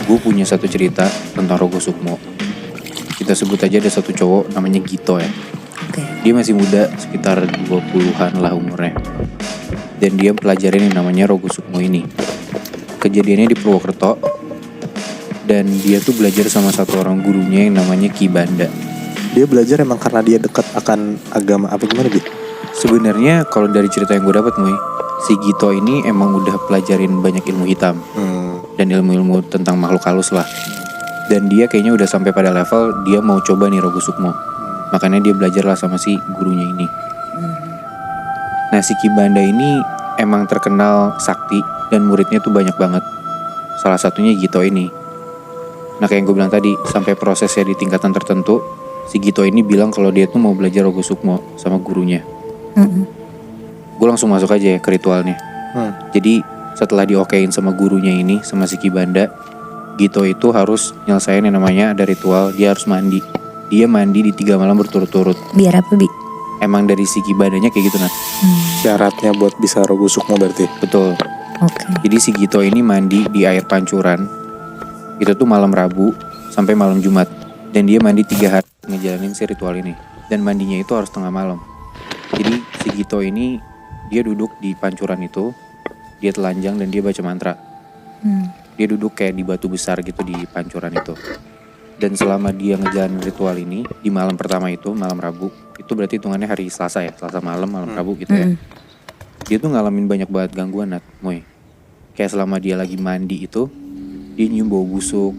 gue punya satu cerita tentang Rogo Sukmo. Kita sebut aja ada satu cowok namanya Gito ya. Oke. Dia masih muda, sekitar 20-an lah umurnya. Dan dia pelajarin yang namanya Rogo Sukmo ini. Kejadiannya di Purwokerto. Dan dia tuh belajar sama satu orang gurunya yang namanya Ki Banda. Dia belajar emang karena dia dekat akan agama apa gimana gitu? Sebenarnya kalau dari cerita yang gue dapat, Moy, si Gito ini emang udah pelajarin banyak ilmu hitam dan ilmu-ilmu tentang makhluk halus lah. Dan dia kayaknya udah sampai pada level dia mau coba nih Rogo Sukmo. Makanya dia belajar lah sama si gurunya ini. Nah, si Ki Banda ini emang terkenal sakti dan muridnya tuh banyak banget. Salah satunya Gito ini. Nah, kayak yang gue bilang tadi, sampai prosesnya di tingkatan tertentu, si Gito ini bilang kalau dia tuh mau belajar Rogo Sukmo sama gurunya. Gue langsung masuk aja ya ke ritualnya. Jadi setelah diokein sama gurunya ini, sama si Ki Banda, Gito itu harus nyelesain yang namanya ada ritual. Dia harus mandi. Dia mandi di 3 malam berturut-turut. Biar apa, Bi? Emang dari si Ki Bandanya kayak gitu, Nat. Syaratnya buat bisa Rogo Sukmo berarti. Betul. Oke. Jadi si Gito ini mandi di air pancuran. Itu tuh malam Rabu sampai malam Jumat. Dan dia mandi 3 hari ngejalanin si ritual ini. Dan mandinya itu harus tengah malam. Jadi si Gito ini dia duduk di pancuran itu, dia telanjang dan dia baca mantra. Dia duduk kayak di batu besar gitu di pancuran itu. Dan selama dia ngejalanin ritual ini di malam pertama itu, malam Rabu, itu berarti hitungannya hari Selasa ya, Selasa malam Rabu gitu ya. Dia tuh ngalamin banyak banget gangguan, Nat, Moy. Kayak selama dia lagi mandi itu, dia nyium bau busuk.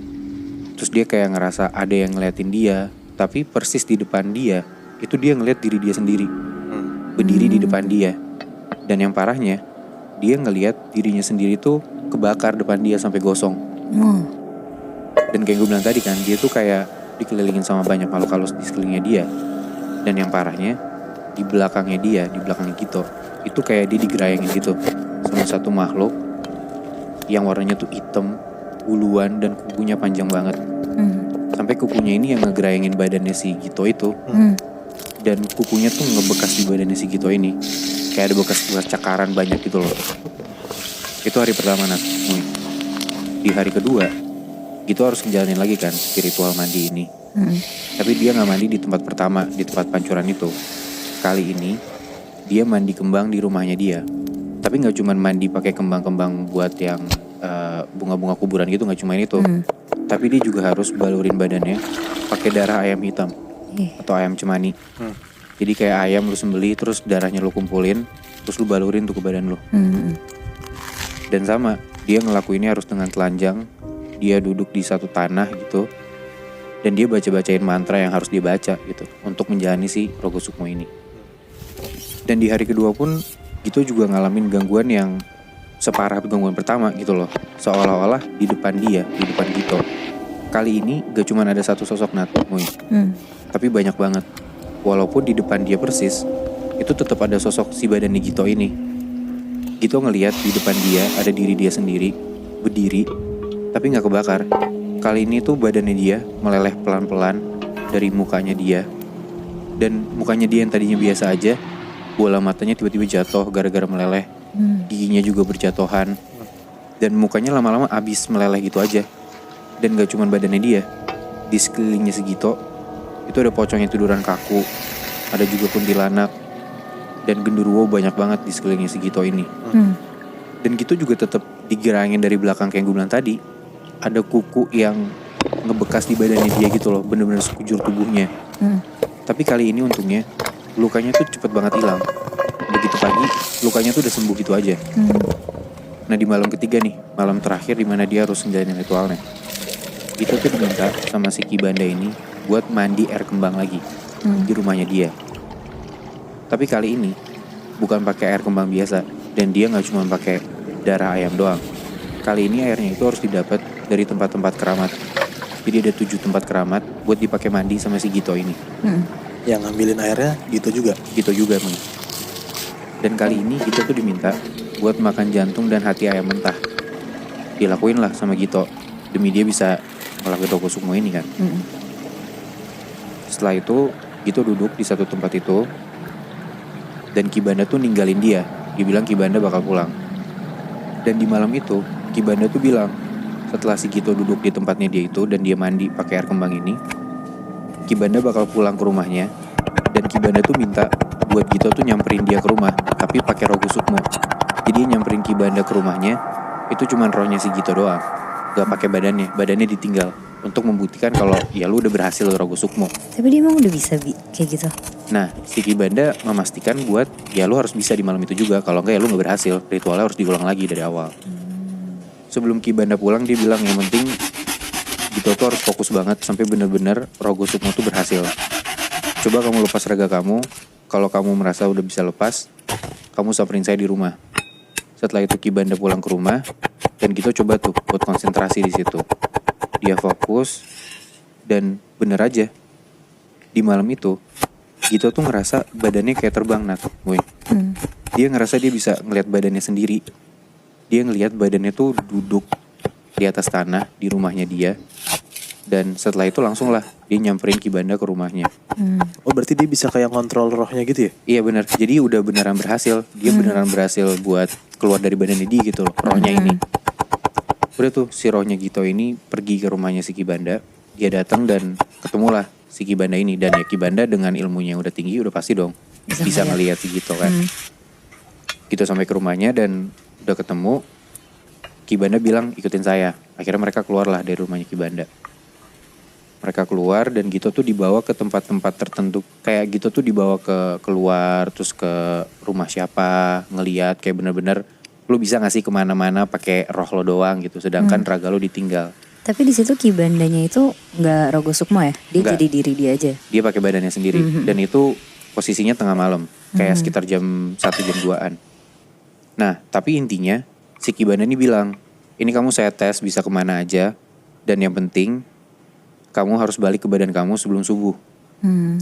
Terus dia kayak ngerasa ada yang ngeliatin dia, tapi persis di depan dia, itu dia ngeliat diri dia sendiri. Berdiri di depan dia. Dan yang parahnya, dia ngeliat dirinya sendiri tuh kebakar depan dia sampai gosong. Dan kayak gue bilang tadi kan, dia tuh kayak dikelilingin sama banyak makhluk halus di sekelilingnya dia. Dan yang parahnya, di belakangnya dia, di belakangnya Gito, itu kayak dia digerayangin gitu sama satu makhluk yang warnanya tuh hitam, buluan, dan kukunya panjang banget. Sampai kukunya ini yang ngegerayangin badannya si Gito itu. Dan kukunya tuh ngebekas di badannya si Gito ini. Kayak ada bekas-bekas cakaran banyak gitu loh. Itu hari pertama, Nat. Di hari kedua, Gito harus ngejalanin lagi kan si ritual mandi ini. Tapi dia gak mandi di tempat pertama, di tempat pancuran itu. Kali ini, dia mandi kembang di rumahnya dia. Tapi gak cuma mandi pakai kembang-kembang buat yang bunga-bunga kuburan gitu, gak cuma itu. Tapi dia juga harus balurin badannya pakai darah ayam hitam atau ayam cemani. Jadi kayak ayam lu sembelih, terus darahnya lu kumpulin, terus lu balurin tuh ke badan lu. Dan sama, dia ngelakuinnya harus dengan telanjang. Dia duduk di satu tanah gitu. Dan dia baca-bacain mantra yang harus dibaca gitu untuk menjalani si Rogo Sukmo ini. Dan di hari kedua pun Gito juga ngalamin gangguan yang separah gangguan pertama gitu loh. Seolah-olah di depan dia, di depan Gito, kali ini gak cuma ada satu sosok, Nat, Moy. Tapi banyak banget. Walaupun di depan dia persis, itu tetap ada sosok si badannya Gito ini. Gito ngelihat di depan dia ada diri dia sendiri, berdiri, tapi gak kebakar. Kali ini tuh badannya dia meleleh pelan-pelan dari mukanya dia. Dan mukanya dia yang tadinya biasa aja, bola matanya tiba-tiba jatuh gara-gara meleleh. Giginya juga berjatuhan. Dan mukanya lama-lama abis meleleh gitu aja. Dan gak cuma badannya dia, di sekelilingnya si Gito itu ada pocong yang tiduran kaku, ada juga kuntilanak, dan genderuwo banyak banget di sekelilingnya si Gito ini. Dan Gito juga tetap digerangin dari belakang kayak gue bilang tadi. Ada kuku yang ngebekas di badannya dia gitu loh, bener-bener sekujur tubuhnya. Tapi kali ini untungnya lukanya tuh cepet banget hilang. Begitu pagi lukanya tuh udah sembuh gitu aja. Nah, di malam ketiga nih, malam terakhir dimana dia harus menjalani ritualnya, Gito tuh diminta sama si Ki Banda ini buat mandi air kembang lagi di rumahnya dia. Tapi kali ini bukan pakai air kembang biasa, dan dia nggak cuma pakai darah ayam doang. Kali ini airnya itu harus didapat dari tempat-tempat keramat. Jadi ada 7 tempat keramat buat dipakai mandi sama si Gito ini. Yang ngambilin airnya Gito juga. Gito juga, emang. Dan kali ini Gito tuh diminta buat makan jantung dan hati ayam mentah. Dilakuin lah sama Gito demi dia bisa ngelakuin Rogo Sukmo ini kan. Setelah itu Gito duduk di satu tempat itu, dan Ki Banda tuh ninggalin dia. Dia bilang Ki Banda bakal pulang. Dan di malam itu Ki Banda tuh bilang setelah si Gito duduk di tempatnya dia itu dan dia mandi pakai air kembang ini, Ki Banda bakal pulang ke rumahnya. Dan Ki Banda tuh minta buat Gito tuh nyamperin dia ke rumah, tapi pakai Rogo Sukmo. Jadi nyamperin Ki Banda ke rumahnya, itu cuman rohnya si Gito doang, gak pakai badannya ditinggal. Untuk membuktikan kalau ya lu udah berhasil Rogo Sukmo. Tapi dia emang udah bisa kayak gitu. Nah, si Ki Banda memastikan buat ya lu harus bisa di malam itu juga. Kalau enggak ya lu gak berhasil. Ritualnya harus diulang lagi dari awal. Sebelum Ki Banda pulang dia bilang yang penting Gito tuh harus fokus banget sampai bener-bener Rogo Sukmo tuh berhasil. Coba kamu lepas raga kamu. Kalau kamu merasa udah bisa lepas, kamu samperin saya di rumah. Setelah itu Ki Banda pulang ke rumah dan Gito coba tuh buat konsentrasi di situ. Dia fokus dan bener aja di malam itu Gito tuh ngerasa badannya kayak terbang Woi. Dia ngerasa dia bisa ngelihat badannya sendiri. Dia ngelihat badannya tuh duduk di atas tanah di rumahnya dia. Dan setelah itu langsung lah dia nyamperin Ki Banda ke rumahnya. Oh berarti dia bisa kayak ngontrol rohnya gitu ya? Iya benar. Jadi udah beneran berhasil. Dia beneran berhasil buat keluar dari badannya dia gitu loh, rohnya ini. Udah tuh si rohnya Gito ini pergi ke rumahnya si Ki Banda. Dia datang dan ketemulah si Ki Banda ini. Dan ya Ki Banda dengan ilmunya yang udah tinggi udah pasti dong bisa ngelihat si Gito kan. Gito sampai ke rumahnya dan udah ketemu. Ki Banda bilang ikutin saya. Akhirnya mereka keluarlah dari rumahnya Ki Banda. Mereka keluar dan Gito tuh dibawa ke tempat-tempat tertentu. Kayak Gito tuh dibawa ke keluar terus ke rumah siapa, ngeliat kayak bener-bener lu bisa gak sih kemana-mana pakai roh lo doang gitu, sedangkan raga lo ditinggal. Tapi di situ Ki Bandanya itu nggak Rogo Sukmo ya? Dia Nggak. jadi diri dia aja. Dia pakai badannya sendiri dan itu posisinya tengah malam, kayak sekitar jam 1 jam 2-an. Nah, tapi intinya si Ki Banda ini bilang, ini kamu saya tes bisa kemana aja dan yang penting kamu harus balik ke badan kamu sebelum subuh.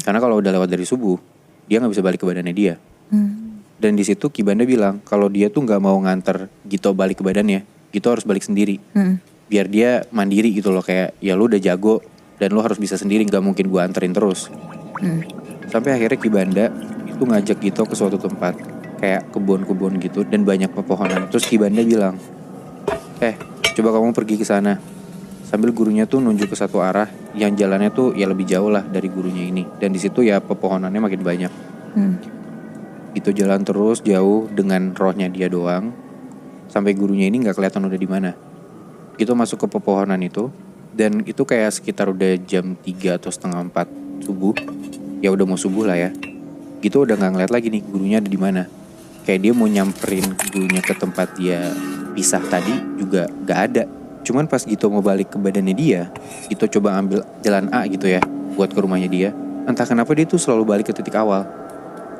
Karena kalau udah lewat dari subuh, dia nggak bisa balik ke badannya dia. Dan di situ Ki Banda bilang kalau dia tuh nggak mau nganter Gito balik ke badannya, Gito harus balik sendiri. Biar dia mandiri gitu loh, kayak ya lu udah jago dan lu harus bisa sendiri, nggak mungkin gua anterin terus. Sampai akhirnya Ki Banda itu ngajak Gito ke suatu tempat kayak kebun-kebun gitu dan banyak pepohonan. Terus Ki Banda bilang, coba kamu pergi ke sana. Sambil gurunya tuh nunjuk ke satu arah yang jalannya tuh ya lebih jauh lah dari gurunya ini. Dan di situ ya pepohonannya makin banyak. Gitu jalan terus jauh dengan rohnya dia doang sampai gurunya ini nggak kelihatan udah di mana. Gitu masuk ke pepohonan itu dan itu kayak sekitar udah jam 3 atau setengah 4 subuh. Ya udah mau subuh lah ya. Gitu udah nggak ngeliat lagi nih gurunya ada di mana. Kayak dia mau nyamperin gurunya ke tempat dia pisah tadi juga nggak ada. Cuman pas Gito mau balik ke badannya dia, Gito coba ambil jalan A gitu ya buat ke rumahnya dia. Entah kenapa dia tuh selalu balik ke titik awal.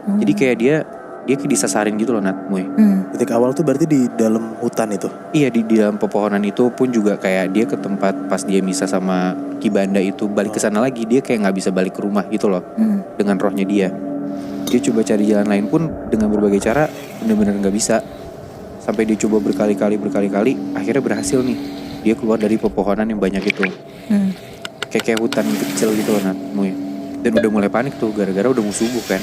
Jadi kayak dia kayak disasarin gitu loh Titik awal tuh berarti di dalam hutan itu? Iya di dalam pepohonan itu pun juga kayak dia ke tempat pas dia misah sama Ki Banda itu balik ke sana lagi, dia kayak nggak bisa balik ke rumah gitu loh dengan rohnya dia. Dia coba cari jalan lain pun dengan berbagai cara benar-benar nggak bisa. Sampai dia coba berkali-kali akhirnya berhasil nih. Dia keluar dari pepohonan yang banyak itu. Kayak hutan kecil gitu loh Dan udah mulai panik tuh gara-gara udah mau subuh kan.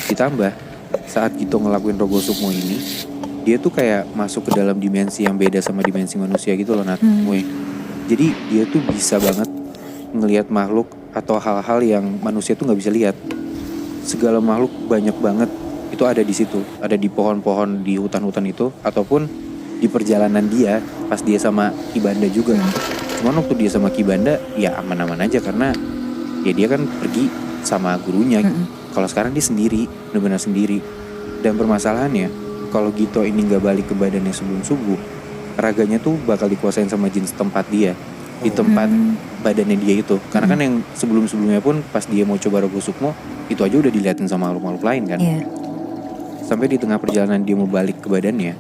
Ditambah saat Gito ngelakuin Rogo Sukmo ini, dia tuh kayak masuk ke dalam dimensi yang beda sama dimensi manusia gitu loh Jadi dia tuh bisa banget ngelihat makhluk atau hal-hal yang manusia tuh nggak bisa lihat. Segala makhluk banyak banget itu ada di situ, ada di pohon-pohon di hutan-hutan itu ataupun di perjalanan dia pas dia sama Ki Banda juga. Cuman waktu dia sama Ki Banda ya aman-aman aja karena ya dia kan pergi sama gurunya. Kalau sekarang dia sendiri, benar-benar sendiri. Dan permasalahannya kalau Gito ini nggak balik ke badannya sebelum subuh, raganya tuh bakal dikuasain sama jin setempat dia di tempat badannya dia itu. Karena kan yang sebelum-sebelumnya pun pas dia mau coba Rogo Sukmo itu aja udah diliatin sama makhluk-makhluk lain kan. Sampai di tengah perjalanan dia mau balik ke badannya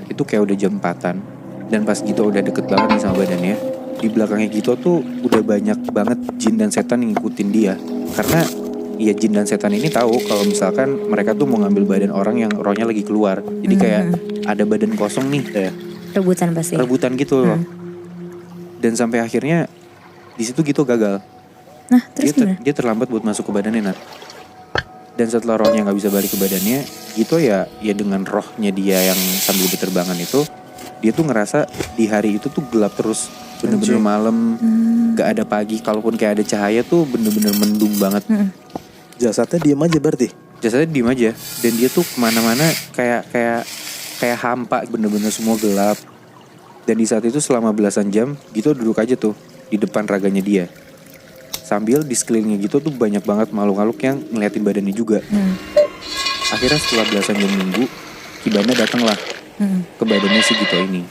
itu kayak udah jam 4-an. Dan pas Gito udah deket banget nih sama badannya, di belakangnya Gito tuh udah banyak banget jin dan setan yang ngikutin dia. Karena ya jin dan setan ini tahu kalau misalkan mereka tuh mau ngambil badan orang yang rohnya lagi keluar. Jadi kayak ada badan kosong nih kayak Rebutan pasti. rebutan gitu loh. Dan sampai akhirnya di situ Gito gagal. Nah terus gimana? Dia terlambat buat masuk ke badannya Dan setelah rohnya nggak bisa balik ke badannya, Gito ya dengan rohnya dia yang sambil berterbangan itu, dia tuh ngerasa di hari itu tuh gelap terus, bener-bener malam, gak ada pagi. Kalaupun kayak ada cahaya tuh bener-bener mendung banget. Jasadnya diem aja berarti. Jasadnya diem aja, dan dia tuh kemana-mana kayak hampa, bener-bener semua gelap. Dan di saat itu selama belasan jam Gito duduk aja tuh di depan raganya dia, sambil di sekelilingnya Gito tuh banyak banget makhluk-makhluk yang ngeliatin badannya juga. Akhirnya setelah belasan jam nunggu, Kibana datang lah ke badannya si Gito ini.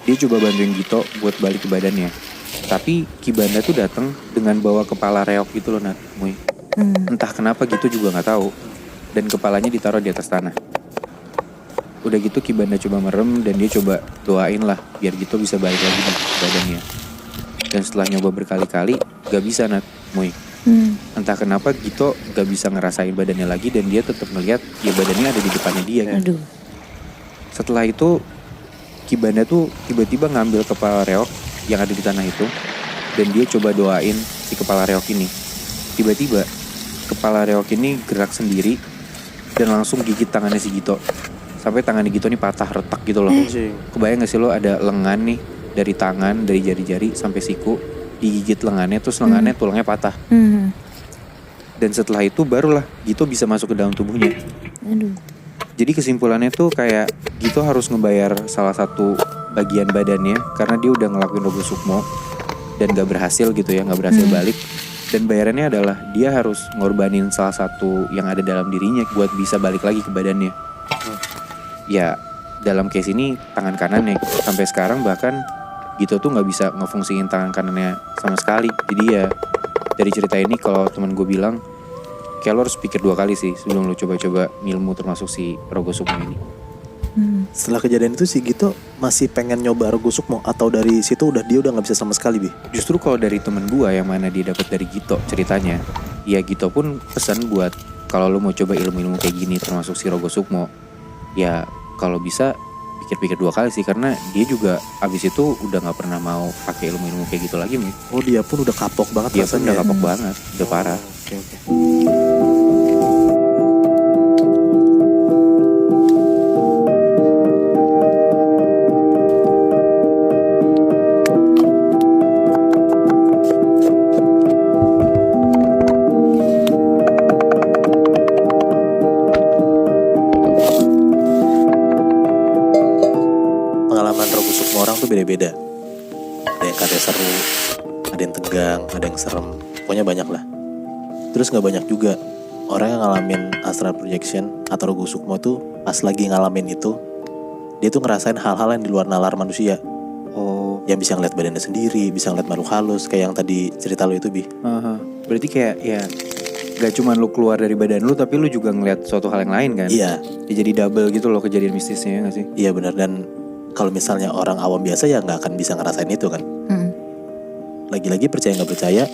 Dia coba bantuin Gito buat balik ke badannya, tapi Kibana tuh datang dengan bawa kepala reok gitu loh, Nat, Muy. Entah kenapa Gito juga nggak tahu, dan kepalanya ditaruh di atas tanah. Udah gitu Kibana coba merem dan dia coba doain lah biar Gito bisa balik lagi ke badannya. Dan setelah nyoba berkali-kali gak bisa, Nat, Muy. Entah kenapa Gito gak bisa ngerasain badannya lagi, dan dia tetap ngeliat ya badannya ada di depannya dia. Aduh. Setelah itu Kibana tuh tiba-tiba ngambil kepala reok yang ada di tanah itu, dan dia coba doain si kepala reok ini. Tiba-tiba kepala reok ini gerak sendiri dan langsung gigit tangannya si Gito, sampai tangan Gito ini patah retak gitu loh. Kebayang gak sih lo ada lengan nih, dari tangan, dari jari-jari sampai siku, digigit lengannya, terus lengannya tulangnya patah. Dan setelah itu barulah Gito bisa masuk ke dalam tubuhnya. Aduh. Jadi kesimpulannya tuh kayak Gito harus ngebayar salah satu bagian badannya karena dia udah ngelakuin Rogo Sukmo dan gak berhasil gitu ya, gak berhasil balik. Dan bayarannya adalah dia harus ngorbanin salah satu yang ada dalam dirinya buat bisa balik lagi ke badannya. Ya dalam case ini tangan kanannya, sampai sekarang bahkan Gito tuh gak bisa ngefungsiin tangan kanannya sama sekali. Jadi ya dari cerita ini kalau teman gue bilang, kayak lo harus pikir 2 kali sih sebelum lo coba-coba ngilmu termasuk si Rogo Sukmo ini. Setelah kejadian itu si Gito masih pengen nyoba Rogo Sukmo, atau dari situ dia udah nggak bisa sama sekali, Bi? Justru kalau dari temen gue yang mana dia dapat dari Gito ceritanya, ya Gito pun pesan buat kalau lo mau coba ilmu-ilmu kayak gini termasuk si Rogo Sukmo, ya kalau bisa pikir-pikir 2 kali sih, karena dia juga abis itu udah nggak pernah mau pakai ilmu-ilmu kayak gitu lagi, Mi. Oh, dia pun udah kapok banget Dia pun rasanya. udah kapok banget, udah parah. Oke. Pengalaman Rogo Sukmo orang tuh beda-beda. Ada yang katanya seru, ada yang tegang, ada yang serem. Pokoknya banyak lah. Terus gak banyak juga orang yang ngalamin astral projection atau Rogo Sukmo tuh pas lagi ngalamin itu, dia tuh ngerasain hal-hal yang di luar nalar manusia. Oh, Yang bisa ngeliat badannya sendiri, bisa ngeliat makhluk halus, kayak yang tadi cerita lo itu, Bi. berarti kayak ya gak cuman lu keluar dari badan lu, tapi lu juga ngeliat suatu hal yang lain kan? Iya, Ya, jadi double gitu loh kejadian mistisnya, ya gak sih? iya benar. Dan kalau misalnya orang awam biasa ya gak akan bisa ngerasain itu kan. Lagi-lagi percaya gak percaya,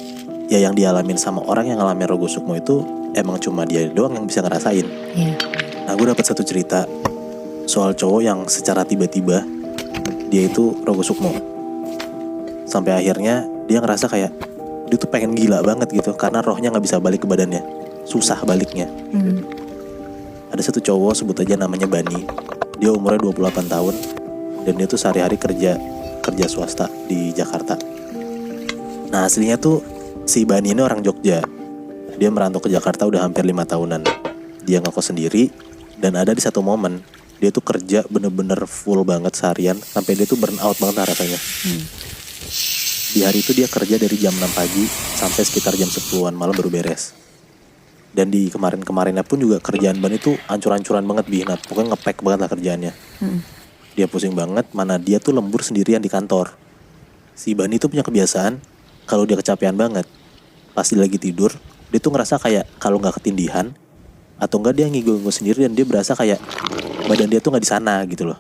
ya yang dialamin sama orang yang ngalamin Rogo Sukmo itu emang cuma dia doang yang bisa ngerasain. Iya. Nah, gue dapat satu cerita soal cowok yang secara tiba-tiba dia itu Rogo Sukmo. Sampai akhirnya dia ngerasa kayak dia tuh pengen gila banget gitu, karena rohnya gak bisa balik ke badannya, susah baliknya. Ada satu cowok, sebut aja namanya Bani. Dia umurnya 28 tahun dan dia tuh sehari-hari kerja swasta di Jakarta. Nah, aslinya tuh si Bani ini orang Jogja. Dia merantau ke Jakarta udah hampir 5 tahunan. Dia ngekos sendiri, dan ada di satu momen dia tuh kerja bener-bener full banget seharian, sampai dia tuh burn out banget lah rasanya. Di hari itu dia kerja dari jam 6 pagi sampai sekitar jam 10-an malam baru beres. Dan di kemarin-kemarinnya pun juga kerjaan Ban itu ancur-ancuran banget, Binat. Pokoknya ngepack banget lah kerjaannya. Dia pusing banget, mana dia tuh lembur sendirian di kantor. Si Ban itu punya kebiasaan, kalau dia kecapean banget, pas dia lagi tidur, dia tuh ngerasa kayak kalau gak ketindihan, atau enggak dia ngigo-ngigo sendiri, dan dia berasa kayak badan dia tuh gak di sana gitu loh.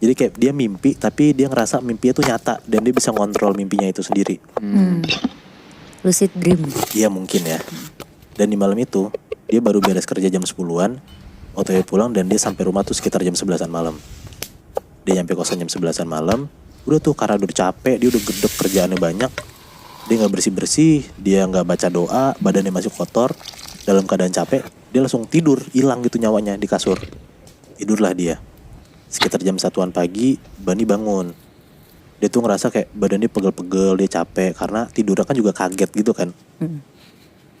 Jadi kayak dia mimpi, tapi dia ngerasa mimpinya tuh nyata, dan dia bisa ngontrol mimpinya itu sendiri. Lucid dream. Iya mungkin ya. Dan di malam itu dia baru beres kerja jam 10-an, OTW pulang, dan dia sampai rumah tuh sekitar jam 11-an malam. Dia nyampe kosan jam 11-an malam. Udah tuh karena udah capek, dia udah gedek kerjaannya banyak, dia gak bersih-bersih, dia gak baca doa, badannya masih kotor. Dalam keadaan capek, dia langsung tidur, hilang gitu nyawanya di kasur. Tidurlah dia. Sekitar jam 1-an pagi, Bani bangun. Dia tuh ngerasa kayak badannya pegel-pegel, dia capek karena tidurnya kan juga kaget gitu kan.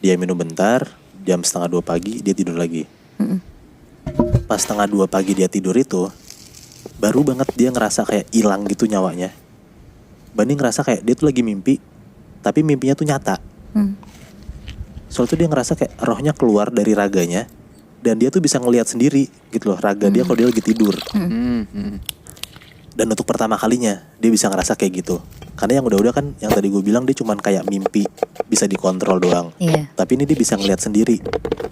Dia minum bentar, jam 1:30 pagi dia tidur lagi. Pas 1:30 pagi dia tidur itu, baru banget dia ngerasa kayak hilang gitu nyawanya. Bani ngerasa kayak dia tuh lagi mimpi, tapi mimpinya tuh nyata. Soalnya tuh dia ngerasa kayak rohnya keluar dari raganya, dan dia tuh bisa ngelihat sendiri gitu loh raga dia kalau dia lagi tidur. Dan untuk pertama kalinya dia bisa ngerasa kayak gitu. Karena yang udah-udah kan yang tadi gue bilang dia cuman kayak mimpi, bisa dikontrol doang. Iya. Tapi ini dia bisa ngelihat sendiri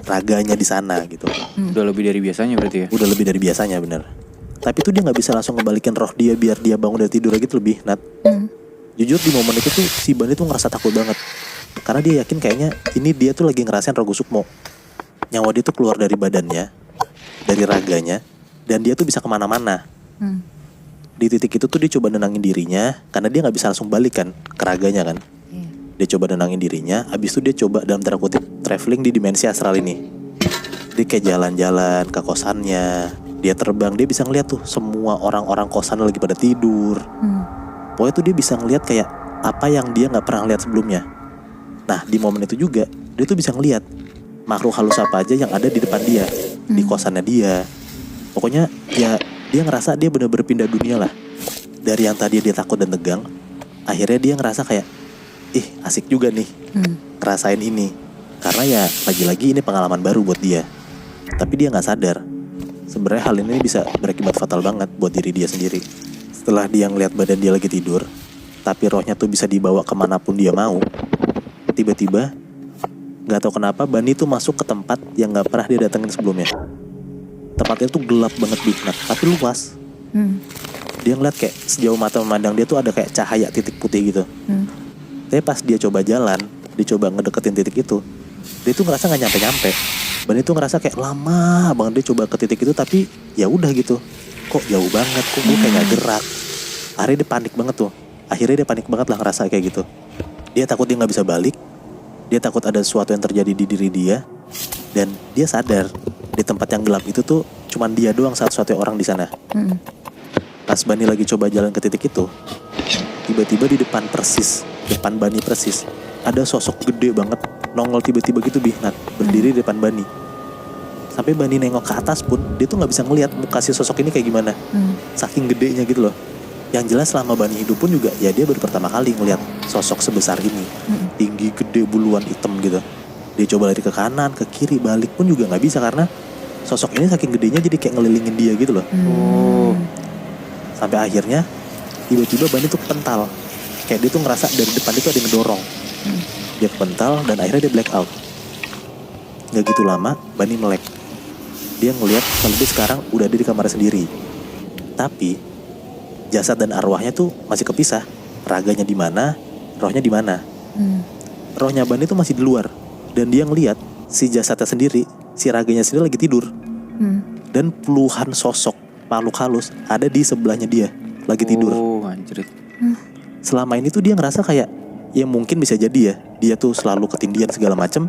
raganya di sana gitu. Udah lebih dari biasanya berarti ya. Udah lebih dari biasanya bener. Tapi tuh dia nggak bisa langsung ngebalikin roh dia biar dia bangun dari tidur lagi tuh lebih Nat. Jujur di momen itu tuh si Bani tuh ngerasa takut banget. Karena dia yakin kayaknya ini dia tuh lagi ngerasain Rogo Sukmo. Nyawa dia tuh keluar dari badannya, dari raganya, dan dia tuh bisa kemana-mana. Di titik itu tuh dia coba nenangin dirinya, karena dia nggak bisa langsung balik kan ke raganya kan. Dia coba nenangin dirinya, abis itu dia coba dalam tanda kutip traveling di dimensi astral ini. Dia kayak jalan-jalan ke kosannya, dia terbang, dia bisa ngeliat tuh semua orang-orang kosan lagi pada tidur. Pokoknya tuh dia bisa ngeliat kayak apa yang dia nggak pernah lihat sebelumnya. Nah di momen itu juga dia tuh bisa ngeliat makhluk halus apa aja yang ada di depan dia, di kosannya dia. Pokoknya ya dia ngerasa dia benar-benar pindah dunia lah. Dari yang tadi dia takut dan tegang, akhirnya dia ngerasa kayak asik juga nih ngerasain ini. Karena ya lagi-lagi ini pengalaman baru buat dia. Tapi dia gak sadar sebenarnya hal ini bisa berakibat fatal banget buat diri dia sendiri. Setelah dia ngeliat badan dia lagi tidur, tapi rohnya tuh bisa dibawa kemanapun dia mau, tiba-tiba gak tahu kenapa Bani tuh masuk ke tempat yang gak pernah dia datengin sebelumnya. Tempatnya tuh gelap banget Nat, tapi luas. Dia ngeliat kayak sejauh mata memandang dia tuh ada kayak cahaya titik putih gitu. Tapi pas dia coba jalan, dia coba ngedeketin titik itu, dia tuh ngerasa gak nyampe-nyampe. Bani tuh ngerasa kayak lama banget dia coba ke titik itu, tapi ya udah gitu. Kok jauh banget, kok gue kayak gak gerak. Akhirnya dia panik banget tuh. Akhirnya dia panik banget lah ngerasa kayak gitu. Dia takut dia gak bisa balik. Dia takut ada sesuatu yang terjadi di diri dia. Dan dia sadar di tempat yang gelap itu tuh cuman dia doang satu-satunya orang di sana. Pas Bani lagi coba jalan ke titik itu, tiba-tiba di depan Bani persis, ada sosok gede banget nongol tiba-tiba gitu Nat, berdiri di depan Bani. Sampai Bani nengok ke atas pun dia tuh nggak bisa ngelihat muka si sosok ini kayak gimana, saking gedenya gitu loh. Yang jelas selama Bani hidup pun juga ya dia baru pertama kali ngelihat sosok sebesar ini, tinggi, gede, buluan hitam gitu. Dia coba lari ke kanan, ke kiri, balik pun juga nggak bisa karena sosok ini saking gedenya jadi kayak ngelilingin dia gitu loh. Sampai akhirnya tiba-tiba Bani tuh kepental, kayak dia tuh ngerasa dari depan itu ada yang ngedorong. Dia kepental dan akhirnya dia black out. Gak gitu lama Bani melek. Dia ngelihat kalau dia sekarang udah ada di kamar sendiri. Tapi jasad dan arwahnya tuh masih kepisah. Raganya di mana, rohnya di mana. Rohnya Bani tuh masih di luar. Dan dia ngelihat si jasadnya sendiri, si raganya sendiri lagi tidur. Dan puluhan sosok makhluk halus ada di sebelahnya dia lagi tidur. Anjrit. Selama ini tuh dia ngerasa kayak ya mungkin bisa jadi ya dia tuh selalu ketindihan segala macem.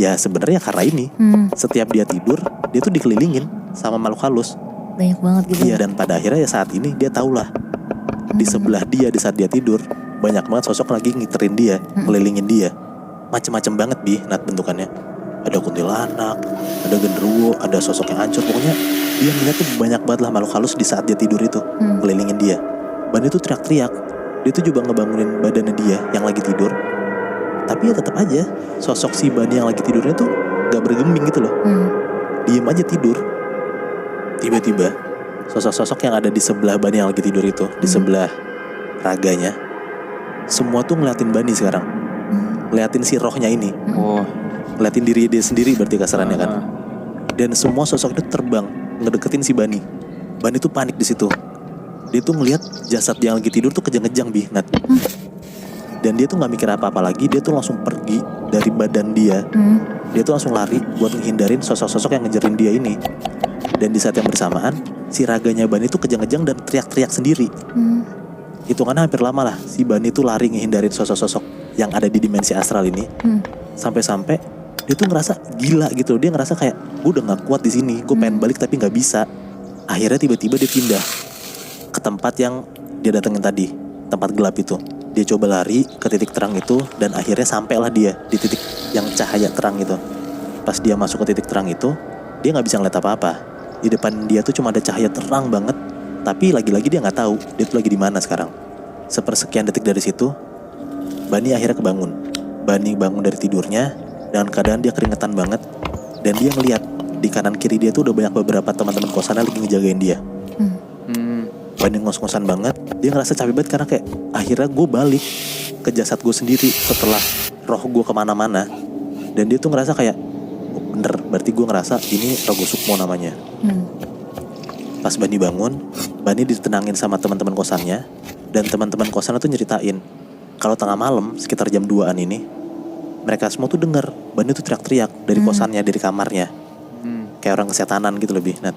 Ya sebenarnya karena ini setiap dia tidur dia tuh dikelilingin sama makhluk halus. Banyak banget gitu. Iya, dan pada akhirnya ya saat ini dia tahulah di sebelah dia di saat dia tidur banyak banget sosok lagi ngiterin dia, ngelilingin dia. Macem-macem banget Nat bentukannya. Ada kuntilanak, ada genderuwo, ada sosok yang hancur. Pokoknya dia ngeliat tuh banyak banget lah makhluk halus di saat dia tidur itu, ngelilingin dia. Bani tuh teriak-teriak. Dia tuh coba ngebangunin badannya dia yang lagi tidur. Tapi ya tetap aja sosok si Bani yang lagi tidurnya tuh gak bergeming gitu loh. Diem aja tidur. Tiba-tiba sosok-sosok yang ada di sebelah Bani yang lagi tidur itu, di sebelah raganya, semua tuh ngeliatin Bani sekarang. Ngeliatin si rohnya ini. Ngeliatin diri dia sendiri berarti kasarannya kan. Dan semua sosok itu terbang ngedeketin si Bani. Bani tuh panik di situ. Dia tuh ngeliat jasad yang lagi tidur tuh kejang-kejang Nat. Dan dia tuh gak mikir apa-apa lagi. Dia tuh langsung pergi dari badan dia. Dia tuh langsung lari buat menghindarin sosok-sosok yang ngejarin dia ini. Dan di saat yang bersamaan si raganya Bani tuh kejang-kejang dan teriak-teriak sendiri. Hitungannya hampir lama lah si Bani tuh lari ngehindarin sosok-sosok yang ada di dimensi astral ini. Sampai-sampai dia tuh ngerasa gila gitu. Dia ngerasa kayak gue udah gak kuat di sini, gue pengen balik tapi gak bisa. Akhirnya tiba-tiba dia pindah ke tempat yang dia datengin tadi, tempat gelap itu. Dia coba lari ke titik terang itu dan akhirnya sampailah dia di titik yang cahaya terang itu. Pas dia masuk ke titik terang itu, dia nggak bisa ngeliat apa-apa. Di depan dia tuh cuma ada cahaya terang banget, tapi lagi-lagi dia nggak tahu dia tuh lagi di mana sekarang. Sepersekian detik dari situ, Bani akhirnya kebangun. Bani bangun dari tidurnya dengan keadaan dia keringetan banget dan dia ngeliat di kanan kiri dia tuh udah banyak beberapa teman-teman kosannya lagi ngejagain dia. Bani ngos-ngosan banget, dia ngerasa capek banget karena kayak akhirnya gue balik ke jasad gue sendiri setelah roh gue kemana-mana. Dan dia tuh ngerasa kayak oh, bener, berarti gue ngerasa ini Rogo Sukmo namanya. Pas Bani bangun, Bani ditenangin sama teman-teman kosannya. Dan teman-teman kosannya tuh nyeritain kalau tengah malam sekitar jam 2an ini, mereka semua tuh denger Bani tuh teriak-teriak dari kosannya, dari kamarnya. Kayak orang kesetanan gitu lebih. Nah,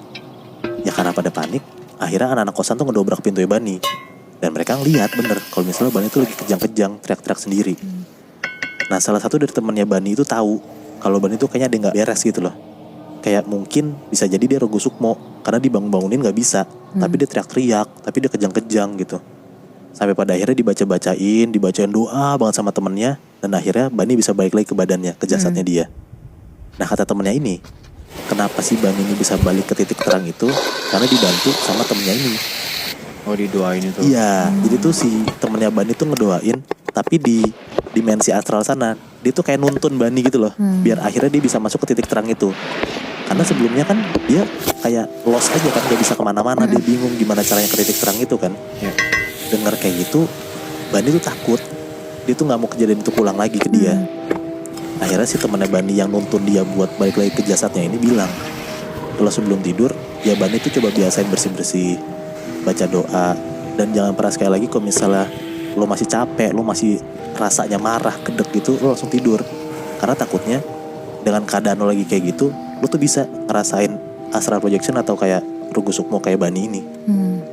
ya karena pada panik, akhirnya anak-anak kosan tuh ngedobrak pintunya Bani. Dan mereka ngeliat bener kalau misalnya Bani tuh lagi kejang-kejang teriak-teriak sendiri. Nah, salah satu dari temennya Bani itu tahu kalau Bani tuh kayaknya dia nggak beres gitu loh. Kayak mungkin bisa jadi dia Rogo Sukmo karena dibangun-bangunin nggak bisa, tapi dia teriak-teriak, tapi dia kejang-kejang gitu. Sampai pada akhirnya dibacain doa banget sama temennya, dan akhirnya Bani bisa balik lagi ke badannya, ke jasadnya dia. Nah, kata temennya ini, kenapa sih Bani ini bisa balik ke titik terang itu? Karena dibantu sama temennya ini. Oh, didoain itu. Iya, jadi tuh si temennya Bani tuh ngedoain, tapi di dimensi astral sana dia tuh kayak nuntun Bani gitu loh, biar akhirnya dia bisa masuk ke titik terang itu. Karena sebelumnya kan dia kayak lost aja kan, gak bisa kemana-mana, dia bingung gimana caranya ke titik terang itu kan. Dengar kayak gitu, Bani tuh takut, dia tuh nggak mau kejadian itu pulang lagi ke dia. Akhirnya si temennya Bani yang nuntun dia buat balik lagi ke jasadnya ini bilang, kalau sebelum tidur ya Bani tuh coba biasain bersih-bersih, baca doa, dan jangan pernah sekali lagi kalau misalnya lo masih capek, lo masih rasanya marah, kedek gitu, lo langsung tidur. Karena takutnya dengan keadaan lo lagi kayak gitu, lo tuh bisa ngerasain astral projection atau kayak Rogo Sukmo kayak Bani ini.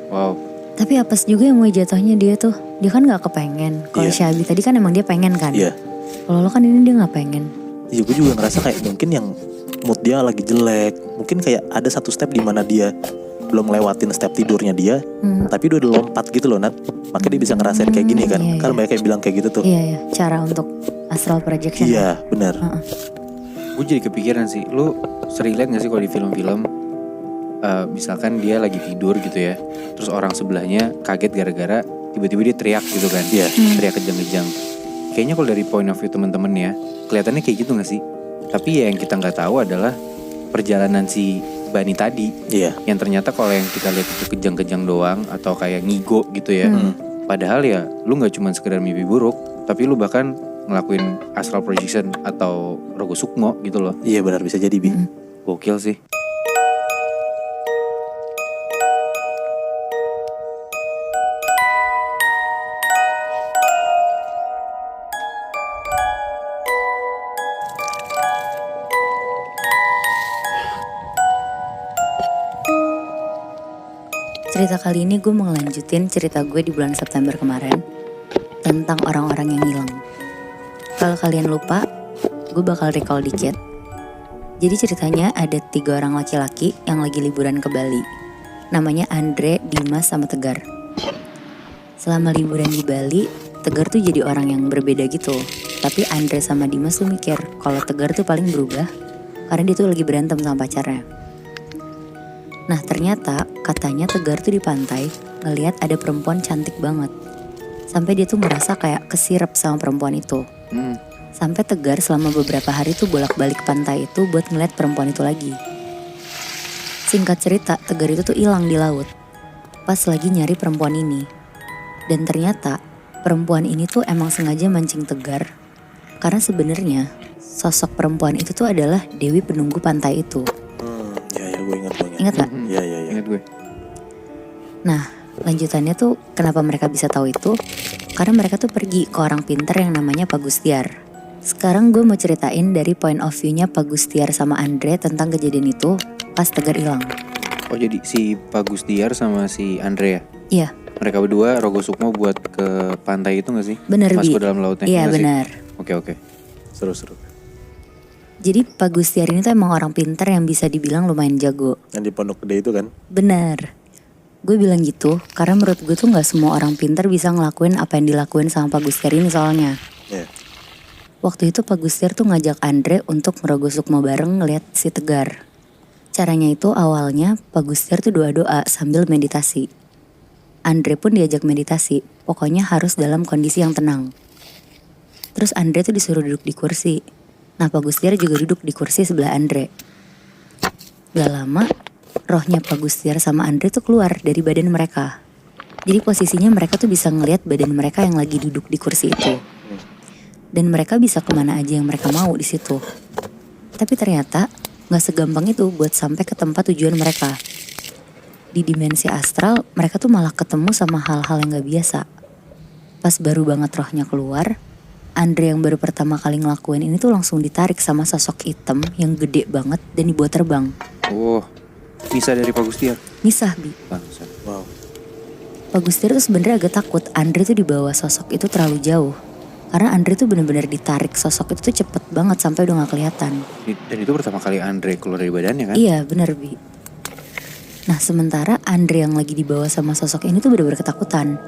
Wow. Tapi apes juga yang mau jatuhnya dia tuh. Dia kan gak kepengen. Kalau Syabi tadi kan emang dia pengen kan. Iya. Kalau lo kan ini dia gak pengen. Iya, gue juga ngerasa kayak mungkin yang mood dia lagi jelek. Mungkin kayak ada satu step di mana dia belum lewatin step tidurnya dia, tapi dia udah lompat gitu loh, Nat. Makanya dia bisa ngerasain kayak gini kan. Kan banyak yang bilang kayak gitu tuh. Iya, cara untuk astral projection. Iya, benar. Gue jadi kepikiran sih, lu sering liat gak sih kalau di film-film, misalkan dia lagi tidur gitu ya, terus orang sebelahnya kaget gara-gara tiba-tiba dia teriak gitu kan, teriak kejang-kejang. Kayaknya kalau dari point of view temen-temen ya, kelihatannya kayak gitu gak sih? Tapi ya yang kita gak tahu adalah perjalanan si Bani tadi, yang ternyata kalau yang kita lihat itu kejang-kejang doang atau kayak ngigo gitu ya. Padahal ya lu gak cuma sekedar mimpi buruk, tapi lu bahkan ngelakuin astral projection atau Rogo Sukmo gitu loh. Iya benar, bisa jadi Bi. Gokil sih. Cerita kali ini gue mau ngelanjutin cerita gue di bulan September kemarin tentang orang-orang yang hilang. Kalau kalian lupa, gue bakal recall dikit. Jadi ceritanya ada 3 orang laki-laki yang lagi liburan ke Bali. Namanya Andre, Dimas, sama Tegar. Selama liburan di Bali, Tegar tuh jadi orang yang berbeda gitu. Tapi Andre sama Dimas tuh mikir kalau Tegar tuh paling berubah karena dia tuh lagi berantem sama pacarnya. Nah ternyata katanya Tegar tuh di pantai ngeliat ada perempuan cantik banget. Sampai dia tuh merasa kayak kesirep sama perempuan itu. Sampai Tegar selama beberapa hari tuh bolak-balik pantai itu buat ngeliat perempuan itu lagi. Singkat cerita, Tegar itu tuh hilang di laut pas lagi nyari perempuan ini. Dan ternyata perempuan ini tuh emang sengaja mancing Tegar karena sebenarnya sosok perempuan itu tuh adalah Dewi penunggu pantai itu. Ya gue ingat. Ingat gak? Iya. Ingat gue. Nah lanjutannya tuh kenapa mereka bisa tahu itu, karena mereka tuh pergi ke orang pintar yang namanya Pak Gustiar. Sekarang gue mau ceritain dari point of view-nya Pak Gustiar sama Andre tentang kejadian itu pas Tegar hilang. Oh jadi si Pak Gustiar sama si Andre ya? Iya. Mereka berdua Rogo Sukmo buat ke pantai itu gak sih? Bener Bi. Masuk ke dalam lautnya. Iya benar. Oke. Seru. Jadi Pak Gustiar ini tuh emang orang pinter yang bisa dibilang lumayan jago. Yang di Pondok Gede itu kan? Bener. Gue bilang gitu karena menurut gue tuh gak semua orang pinter bisa ngelakuin apa yang dilakuin sama Pak Gustiar ini soalnya. Iya. Waktu itu Pak Gustiar tuh ngajak Andre untuk merogoh sukma bareng ngeliat si Tegar. Caranya itu awalnya Pak Gustiar tuh doa-doa sambil meditasi. Andre pun diajak meditasi, pokoknya harus dalam kondisi yang tenang. Terus Andre tuh disuruh duduk di kursi. Nah Pak Gustiar juga duduk di kursi sebelah Andre. Gak lama, rohnya Pak Gustiar sama Andre tuh keluar dari badan mereka. Jadi posisinya mereka tuh bisa ngelihat badan mereka yang lagi duduk di kursi itu. Dan mereka bisa kemana aja yang mereka mau di situ. Tapi ternyata gak segampang itu buat sampai ke tempat tujuan mereka. Di dimensi astral, mereka tuh malah ketemu sama hal-hal yang gak biasa. Pas baru banget rohnya keluar, Andre yang baru pertama kali ngelakuin ini tuh langsung ditarik sama sosok hitam yang gede banget dan dibawa terbang. Oh, misah dari Pak Gustiar. Misah, Bi. Bangsat. Wow. Pak Gustiar tuh sebenarnya agak takut Andre tuh dibawa sosok itu terlalu jauh. Karena Andre tuh bener-bener ditarik sosok itu tuh cepet banget sampai udah gak kelihatan. Dan itu pertama kali Andre keluar dari badannya kan? Iya, bener, Bi. Nah, sementara Andre yang lagi dibawa sama sosok ini tuh bener-bener ketakutan.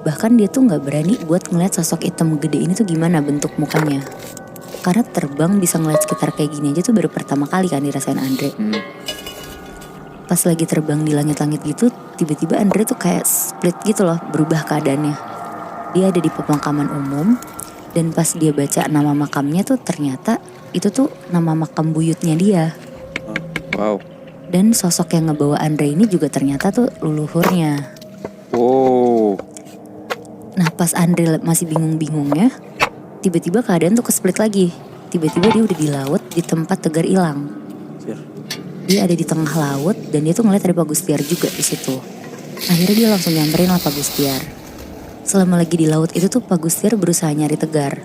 Bahkan dia tuh gak berani buat ngeliat sosok hitam gede ini tuh gimana bentuk mukanya. Karena terbang bisa ngeliat sekitar kayak gini aja tuh baru pertama kali kan dirasain Andre. Pas lagi terbang di langit-langit gitu, tiba-tiba Andre tuh kayak split gitu loh, berubah keadaannya. Dia ada di pemakaman umum, dan pas dia baca nama makamnya tuh ternyata itu tuh nama makam buyutnya dia. Wow. Dan sosok yang ngebawa Andre ini juga ternyata tuh leluhurnya. Oh. Nah pas Andre masih bingung-bingungnya, tiba-tiba keadaan tuh ke-split lagi. Tiba-tiba dia udah di laut di tempat Tegar hilang. Dia ada di tengah laut dan dia tuh ngeliat ada Pak Gustiar juga di situ. Akhirnya dia langsung nyamperin lah Pak Gustiar. Selama lagi di laut itu tuh Pak Gustiar berusaha nyari Tegar.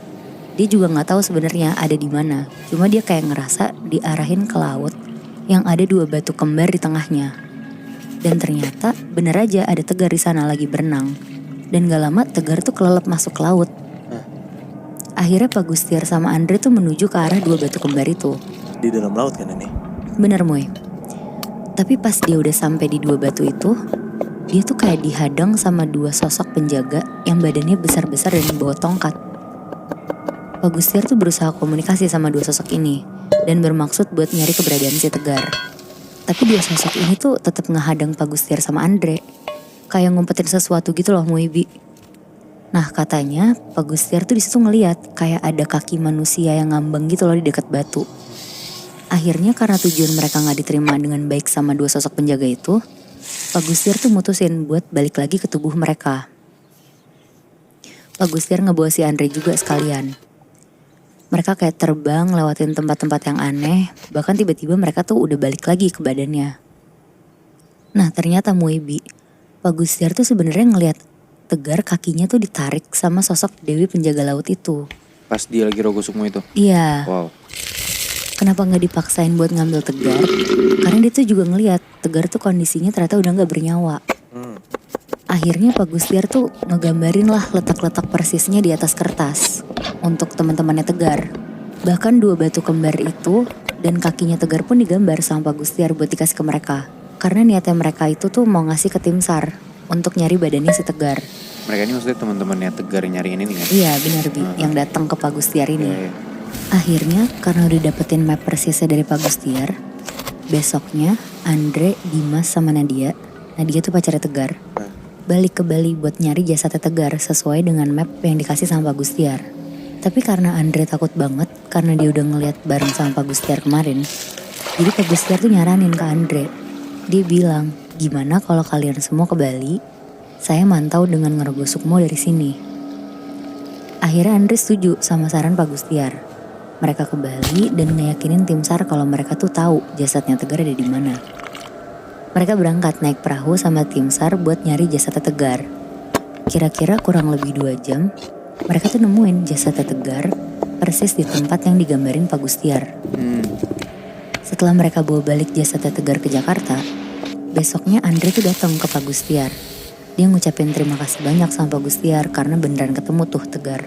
Dia juga nggak tahu sebenarnya ada di mana. Cuma dia kayak ngerasa diarahin ke laut yang ada 2 batu kembar di tengahnya. Dan ternyata bener aja ada Tegar di sana lagi berenang. Dan gak lama Tegar tuh kelelep masuk ke laut. Akhirnya Pak Gustiar sama Andre tuh menuju ke arah 2 batu kembar itu. Di dalam laut kan ini? Bener Moy. Tapi pas dia udah sampai di 2 batu itu, dia tuh kayak dihadang sama 2 sosok penjaga yang badannya besar-besar dan bawa tongkat. Pak Gustiar tuh berusaha komunikasi sama 2 sosok ini dan bermaksud buat nyari keberadaan si Tegar. Tapi 2 sosok ini tuh tetap ngehadang Pak Gustiar sama Andre. Kayak ngumpetin sesuatu gitu loh Muibi. Nah katanya Pak Gustiar tuh disitu ngeliat kayak ada kaki manusia yang ngambang gitu loh di dekat batu. Akhirnya karena tujuan mereka gak diterima dengan baik sama 2 sosok penjaga itu, Pak Gustiar tuh mutusin buat balik lagi ke tubuh mereka. Pak Gustiar ngebawa si Andre juga sekalian. Mereka kayak terbang lewatin tempat-tempat yang aneh, bahkan tiba-tiba mereka tuh udah balik lagi ke badannya. Nah ternyata Muibi, Pak Gustiar tuh sebenarnya ngelihat Tegar kakinya tuh ditarik sama sosok Dewi penjaga laut itu. Pas dia lagi rogoh sukmo itu? Iya. Wow. Kenapa gak dipaksain buat ngambil Tegar? Karena dia tuh juga ngelihat Tegar tuh kondisinya ternyata udah gak bernyawa. Akhirnya Pak Gustiar tuh ngegambarin lah letak-letak persisnya di atas kertas untuk teman-temannya Tegar. Bahkan 2 batu kembar itu dan kakinya Tegar pun digambar sama Pak Gustiar buat dikasih ke mereka. Karena niatnya mereka itu tuh mau ngasih ke tim SAR untuk nyari badannya si Tegar. Mereka ini maksudnya teman-temannya Tegar yang nyariin ini kan? Iya benar Bi, yang datang ke Pak Gustiar ini. Iya. Akhirnya karena udah dapetin map persisnya dari Pak Gustiar, besoknya Andre, Dimas sama Nadia tuh pacarnya Tegar, balik ke Bali buat nyari jasadnya Tegar sesuai dengan map yang dikasih sama Pak Gustiar. Tapi karena Andre takut banget karena dia udah ngeliat bareng sama Pak Gustiar kemarin, jadi Pak Gustiar tuh nyaranin ke Andre. Dia bilang, gimana kalau kalian semua ke Bali, saya mantau dengan ngerogoh sukmo dari sini. Akhirnya Andre setuju sama saran Pak Gustiar. Mereka ke Bali dan ngeyakinin tim SAR kalau mereka tuh tahu jasadnya Tegar ada di mana. Mereka berangkat naik perahu sama tim SAR buat nyari jasadnya Tegar. Kira-kira kurang lebih 2 jam, mereka tuh nemuin jasadnya Tegar persis di tempat yang digambarin Pak Gustiar. Setelah mereka bawa balik jasadnya Tegar ke Jakarta, besoknya Andre tuh datang ke Pak Gustiar. Dia ngucapin terima kasih banyak sama Pak Gustiar karena beneran ketemu tuh Tegar.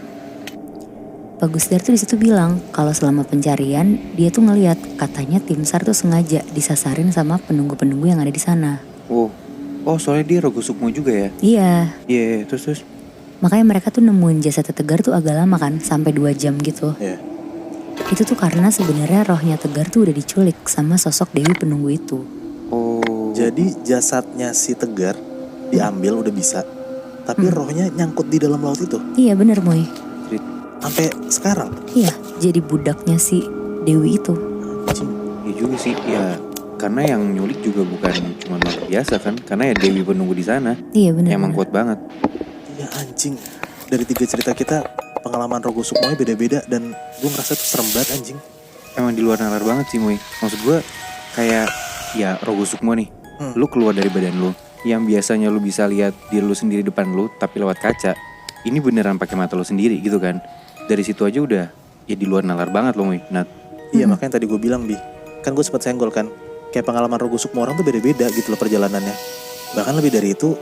Pak Gusdar tuh di situ bilang kalau selama pencarian dia tuh ngelihat katanya tim SAR tuh sengaja disasarin sama penunggu-penunggu yang ada di sana. Oh soalnya dia Rogo Sukmo juga ya? Iya, Iya, terus. makanya mereka tuh nemuin jasad Tegar tuh agak lama kan, sampai 2 jam gitu. Iya. Itu tuh karena sebenarnya rohnya Tegar tuh udah diculik sama sosok Dewi penunggu itu. Oh. Jadi jasadnya si Tegar diambil udah bisa, tapi rohnya nyangkut di dalam laut itu Iya bener Moy. sampai sekarang. Iya, jadi budaknya si Dewi itu. Anjing. Iya juga sih, ya karena yang nyulik juga bukan cuma makhluk biasa kan, karena ya Dewi penunggu di sana. Iya bener. Emang kuat banget. Iya anjing. Dari 3 cerita kita pengalaman Rogo Sukmonya beda-beda dan gue ngerasa tuh serem banget anjing. Emang di luar nalar banget sih Moy. Maksud gue kayak ya Rogo Sukmo nih, lu keluar dari badan lu, yang biasanya lu bisa lihat diri lu sendiri depan lu tapi lewat kaca, ini beneran pakai mata lu sendiri gitu kan. Dari situ aja udah ya di luar nalar banget loh Moy. Nat. Iya makanya tadi gue bilang Bi, kan gue sempat senggol kan, kayak pengalaman Rogo Sukmo orang tuh beda-beda gitu loh perjalanannya. Bahkan lebih dari itu,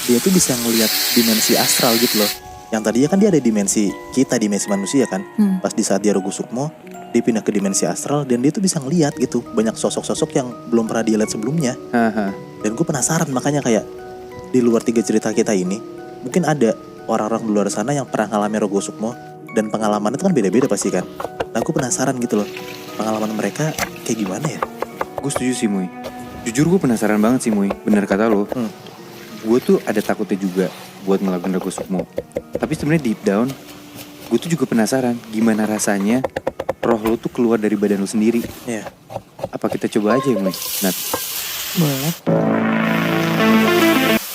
dia tuh bisa ngelihat dimensi astral gitu loh. Yang tadinya kan dia ada dimensi kita, dimensi manusia kan. Pas di saat dia Rogo Sukmo, dia pindah ke dimensi astral dan dia tuh bisa ngelihat gitu banyak sosok-sosok yang belum pernah dia lihat sebelumnya. Haha. Dan gue penasaran makanya kayak di luar 3 cerita kita ini, mungkin ada orang-orang di luar sana yang pernah ngalamin Rogo Sukmo dan pengalaman itu kan beda-beda pasti kan. Nah gue penasaran gitu loh, pengalaman mereka kayak gimana ya. Gue setuju sih Moy. Jujur gue penasaran banget sih Moy. Bener kata lo. Gue tuh ada takutnya juga buat ngelakuin Rogo Sukmo. Tapi sebenarnya deep down gue tuh juga penasaran gimana rasanya roh lo tuh keluar dari badan lo sendiri. Iya. Apa kita coba aja ya Moy? Nat. Boleh.